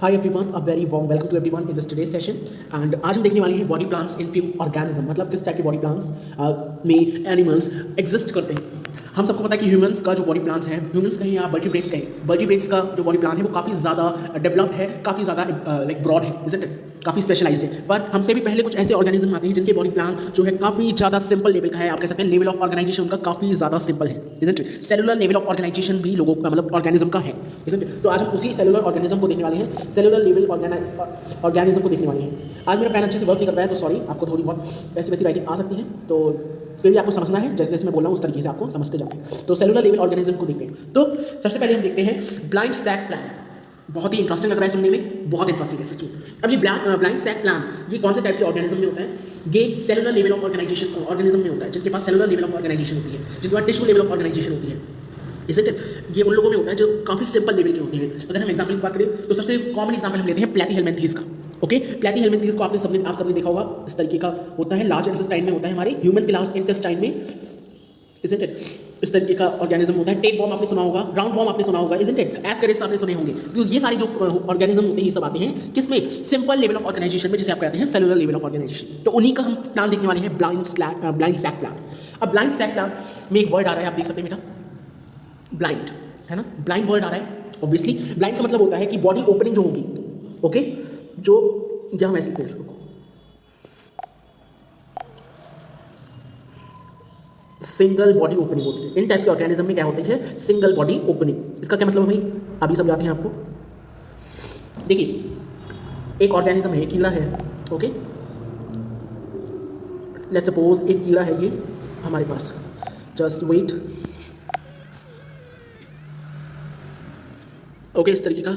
Hi everyone, a very warm welcome to everyone in this today's session. And आज हम देखने वाले हैं body plans in few organism, मतलब किस टाइप के बॉडी प्लान्स में एनिमल्स एग्जिस्ट करते हैं। हम सबको पता है कि ह्यूमंस का जो बॉडी प्लान्स है, ह्यूमंस कहीं या वर्टिब्रेट्स कहीं, वर्टिब्रेट्स का जो बॉडी प्लान है वो काफ़ी ज़्यादा डेवलप्ड है, काफ़ी ज़्यादा लाइक ब्रॉड है, इज़न्ट इट, काफ़ी स्पेशलाइज्ड है। पर हमसे भी पहले कुछ ऐसे ऑर्गेनिज्म आते हैं जिनके बॉडी प्लान जो है काफ़ी ज़्यादा सिंपल लेवल का है। आप कह सकते हैं लेवल ऑफ ऑर्गेनाइजेशन उनका काफ़ी ज़्यादा सिंपल है, isn't it. Cellular level of organisation भी लोगों का मतलब ऑर्गेनिज्म का है, इज़न्ट इट। तो आज हम उसी सेलुलर ऑर्गेनिज्म को देखने वाले हैं, सेलुलर लेवल ऑर्गेनिज्म को देखने वाले हैं। आज मेरा पेन अच्छे से वर्क नहीं कर रहा है, तो सॉरी, आपको थोड़ी बहुत ऐसी वैसी राइटिंग आ सकती है, तो फिर भी आपको समझना है, जैसे जैसे मैं बोल रहा हूँ उस तरीके से आपको समझते जाओगे। तो सेलुलर लेवल ऑर्गेनिज्म को देखते हैं। तो सबसे पहले हम देखते हैं ब्लाइंड सैक प्लान। बहुत ही इंटरेस्टिंग लग रहा है सुनने में, बहुत इंटरेस्टिंग है सिस्टम। अब ये ब्लाइंड सैक प्लान ये कौन से टाइप के ऑर्गेनिज्म में होता है? ये सेलुलर लेवल ऑफ ऑर्गेनिज्म में होता है, जिनके पास सेलुलर लेवल ऑफ ऑर्गेनाइजेशन होती है, जिनके पास टिश्यू लेवल ऑफ ऑर्गेनाइजेशन होती है, इसलिए ये उन लोगों में होता है जो काफ़ी सिंपल लेवल के होते हैं। अगर हम एग्जाम्पल की बात करें तो सबसे कॉमन एग्जाम्पल हम लेते हैं प्लैटीहेल्मिन्थेस का। ओके, प्लैटीहेल्मिन्थेस को आप सबने देखा होगा, इस तरीके का होता है, लार्ज इंटेस्टाइन में होता है, हमारे ह्यूमंस के लार्ज इंटेस्टाइन में, इज़न्ट इट। इस तरीके का ऑर्गेनिज्म होता है। टेप बॉम्ब आपने सुना होगा, राउंड बॉम्ब आपने सुना होगा, इज़न्ट इट। एस्केरिस आपने सुने होंगे। तो ये सारे जो ऑर्गेनिज्म होते हैं ये सब आते हैं किसमें? सिंपल लेवल ऑफ ऑर्गेनाइजेशन में, जिसे आप कहते हैं सेलुलर लेवल ऑफ ऑर्गेनाइजेशन। तो उन्हीं का हम प्लान देखने वाले हैं, ब्लाइंड सैक प्लान। अब ब्लाइंड सैक प्लान में एक वर्ड आ रहा है, आप देख सकते हैं बेटा, ब्लाइंड, है ना, ब्लाइंड वर्ड आ रहा है। ऑब्वियसली ब्लाइंड का मतलब होता है कि बॉडी ओपनिंग जो होगी, ओके, जो या हम ऐसे लिखते हैं इसको, सिंगल बॉडी ओपनिंग होती है। इन टाइप्स के ऑर्गेनिज्म में क्या होती है? Single body opening. इसका क्या मतलब है भाई, अभी समझाते हैं आपको। देखिए, एक ऑर्गेनिज्म है, एक कीड़ा है, ओके, लेट्स सपोज एक कीड़ा है ये हमारे पास, जस्ट वेट, ओके, इस तरीके का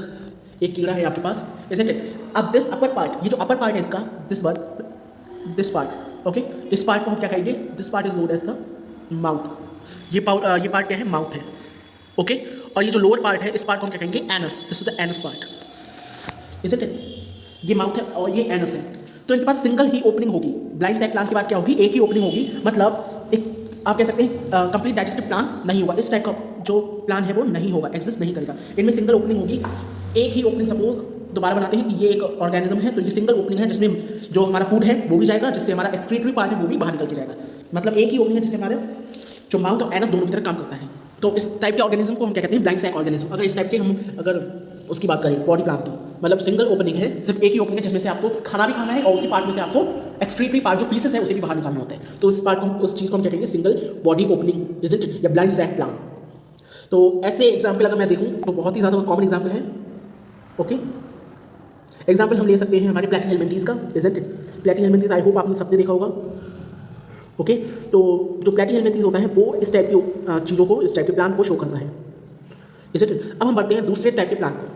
एक कीड़ा है आपके पास, इज़न्ट इट। अब दिस अपर पार्ट, ये जो अपर पार्ट है इसका, दिस पार्ट, ओके, इस पार्ट को हम क्या कहेंगे? This part is known as the mouth. ये पार्ट क्या है? माउथ है, ओके। और ये जो लोअर पार्ट है, इस पार्ट को हम क्या कहेंगे? Anus. This is the anus part, isn't it. ये माउथ है और ये एनस है। तो इनके पास सिंगल ही ओपनिंग होगी। ब्लाइंड सैक प्लान के बाद क्या होगी? एक ही ओपनिंग होगी, मतलब एक आप कह सकते हैं कंप्लीट डाइजेस्टिव प्लान नहीं होगा। इस टाइप का जो प्लान है वो नहीं होगा, एग्जिस्ट नहीं करेगा। इनमें सिंगल ओपनिंग होगी, एक ही ओपनिंग। सपोज दोबारा बनाते हैं कि ये एक ऑर्गेनिज्म है, तो ये सिंगल ओपनिंग है जिसमें जो हमारा फूड है वो भी जाएगा, जिससे हमारा एक्सक्रीटरी पार्ट है वो भी बाहर निकल के जाएगा। मतलब एक ही ओपनिंग है जिससे हमारे जो माउथ और एनस दोनों की तरह काम करता है। तो इस टाइप के ऑर्गेनिज्म को हम क्या कहते हैं? Blind sac organism. अगर इस टाइप के हम अगर उसकी बात करें बॉडी प्लान की, मतलब सिंगल ओपनिंग है, सिर्फ एक ही ओपनिंग है जिसमें से आपको खाना भी खाना है और उसी पार्ट में से आपको एक्सक्रीटरी पार्ट जो फीसेस है उसे भी बाहर निकालना होता है। तो इस पार्ट को, उस चीज़ को हम क्या कहेंगे? Single body opening, isn't it, या ब्लाइंड सैक प्लान। तो ऐसे एग्जाम्पल अगर मैं देखूँ तो बहुत ही ज़्यादा कॉमन एग्जाम्पल है, ओके। एग्जाम्पल हम ले सकते हैं हमारे प्लैटीहेल्मिन्थेस का, isn't it. Platyhelminthes I hope आपने सबने देखा होगा, ओके। तो जो प्लैटीहेल्मिन्थेस होता है वो इस टाइप की चीज़ों को, इस टाइप के प्लान को शो करता है, इज़न्ट इट। अब हम बढ़ते हैं दूसरे टाइप के प्लान को,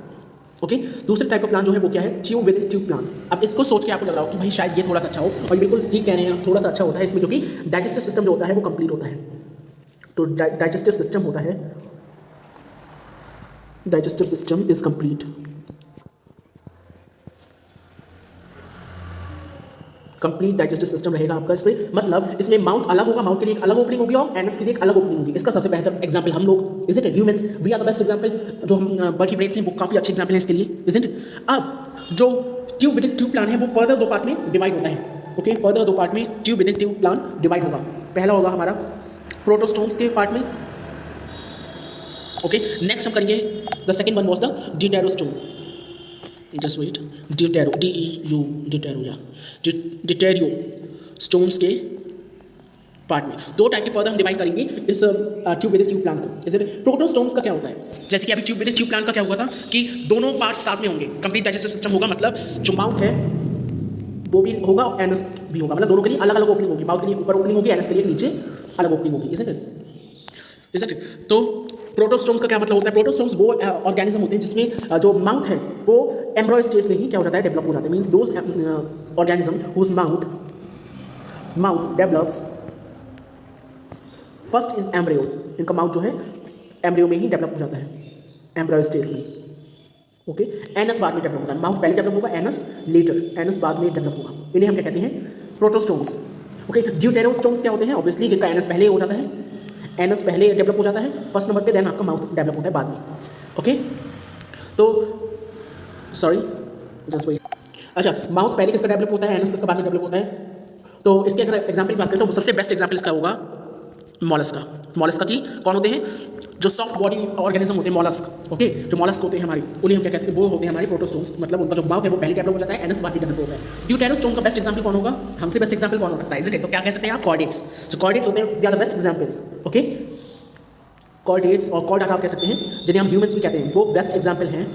ओके। दूसरे टाइप का प्लान जो है वो क्या है? Tube within tube plan. अब इसको सोच के आपको लग रहा हो कि भाई शायद ये थोड़ा सा अच्छा हो, और ये बिल्कुल ठीक कह रहे हैं, थोड़ा सा अच्छा होता है इसमें, क्योंकि डाइजेस्टिव सिस्टम जो होता है वो कंप्लीट होता है। तो डाइजेस्टिव सिस्टम होता है, digestive system is complete, complete digestive system रहेगा आपका। इससे मतलब इसमें माउथ अलग होगा, माउथ के लिए एक अलग ओपनिंग होगी और एनस के लिए एक अलग ओपनिंग होगी। इसका सबसे बेहतर एग्जांपल हम लोग, isn't it, humans, we are the best example. जो हम वर्टिब्रेट्स हैं वो काफ़ी अच्छे एग्जांपल हैं इसके लिए, इज़न्ट इट। अब जो tube within tube plan है वो फर्दर दो पार्ट में डिवाइड होता है, ओके। फर्दर दो पार्ट में tube within tube plan divide होगा। पहला होगा हमारा प्रोटोस्टोम्स के पार्ट में, ओके। नेक्स्ट हम करेंगे the second one was the deuterostome, just wait, deuterostomes के पार्ट में दो टाइप के फर्दर हम डिवाइड करेंगे इस ट्यूब विद ट्यूब प्लान को। जैसे प्रोटोस्टोम्स का क्या होता है? जैसे कि अभी ट्यूब विद ट्यूब प्लान का क्या हुआ था कि दोनों पार्ट साथ में होंगे, कंप्लीट डाइजेस्टिव सिस्टम होगा, मतलब जो माउथ है वो भी होगा और एनस भी होगा, मतलब दोनों के लिए अलग अलग ओपनिंग होगी। माउथ के लिए ऊपर ओपनिंग होगी, एनस के लिए नीचे अलग ओपनिंग होगी, इज़न्ट इट। तो प्रोटोस्टोम्स का क्या मतलब होता है? प्रोटोस्टोम्स वो ऑर्गेनिज्म होते हैं जिसमें जो माउथ है वो एम्ब्रॉय स्टेज में ही क्या हो जाता है? डेवलप हो जाता है। Means those organism whose mouth develops first in embryo. इनका माउथ जो है एम्ब्रियो में ही डेवलप हो जाता है, एम्ब्रॉय स्टेज में, ओके। एनस बाद में डेवलप होता है, माउथ पहले डेवलप होगा, एनस लेटर, एनस बाद में डेवलप होगा। इन्हें हम क्या कहते हैं? Protostomes, okay. ड्यूटेरोस्टोम्स क्या होते हैं? ऑब्वियसली जिनका एनस पहले हो जाता है, एनस पहले डेवलप हो जाता है फर्स्ट नंबर पे, देन आपका माउथ डेवलप होता है बाद में, ओके। तो सॉरी जस्ट वही। अच्छा, माउथ पहले किसका डेवलप होता है, एनस किसका बाद में डेवलप होता है? तो इसके अगर एग्जाम्पल की बात करें तो सबसे बेस्ट एग्जाम्पल इसका होगा मॉलस्क का। मॉलस्क की कौन होते हैं? जो सॉफ्ट बॉडी ऑर्गेनिज्म होते हैं मॉलस्क, ओके, जो मॉलस्क होते हैं हमारी, उन्हें हम क्या कहते हैं? वो होते हैं हमारे प्रोटोस्टोन्स, मतलब उनका जो माउथ है वो पहले डेवलप हो जाता है, एनस बाद में डेवलप होता है। ड्यूटेरोस्टोम का बेस्ट एग्जाम्पल कौन होगा? हमसे बेस्ट एग्जाम्पल कौन हो सकता है? Is it? तो क्या कह सकते हैं आप? कॉर्डेट्स। जो कॉर्डेट्स होते हैं they are the best example, okay. Chordates और कॉर्डाटा आप कह सकते हैं, जिन्हें हम ह्यूमंस भी कहते हैं, वो बेस्ट एग्जाम्पल हैं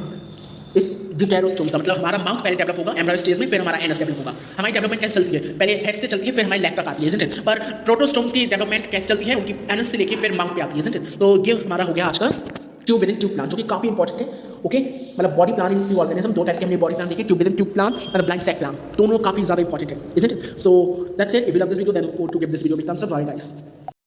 इस ड्यूटेरोस्टोम का। मतलब हमारा माउथ पहले डेवलप होगा एम्ब्रायो स्टेज में, फिर हमारा एनस डेवलप होगा। हमारी डेवलपमेंट कैसे चलती है? पहले हेड से चलती है, फिर हमारी लेग तक आती है, इज़न्ट इट? पर प्रोटोस्टोम्स की डेवलपमेंट कैसे चलती है? उनकी एनस से लेके फिर माउथ पे आती है, इज़न्ट इट? तो ये हमारा हो गया आज का tube within tube plan, जो कि काफी इंपॉर्टेंट है, ओके। मतलब body plan in few organism, दो टाइप्स के हमने बॉडी प्लान देखे, tube within tube plan और ब्लैंक सैक प्लान, दोनों काफी ज्यादा इंपॉर्टेंट है, isn't it? So that's it. If you love this video then go to give this video big thumbs up, bye guys.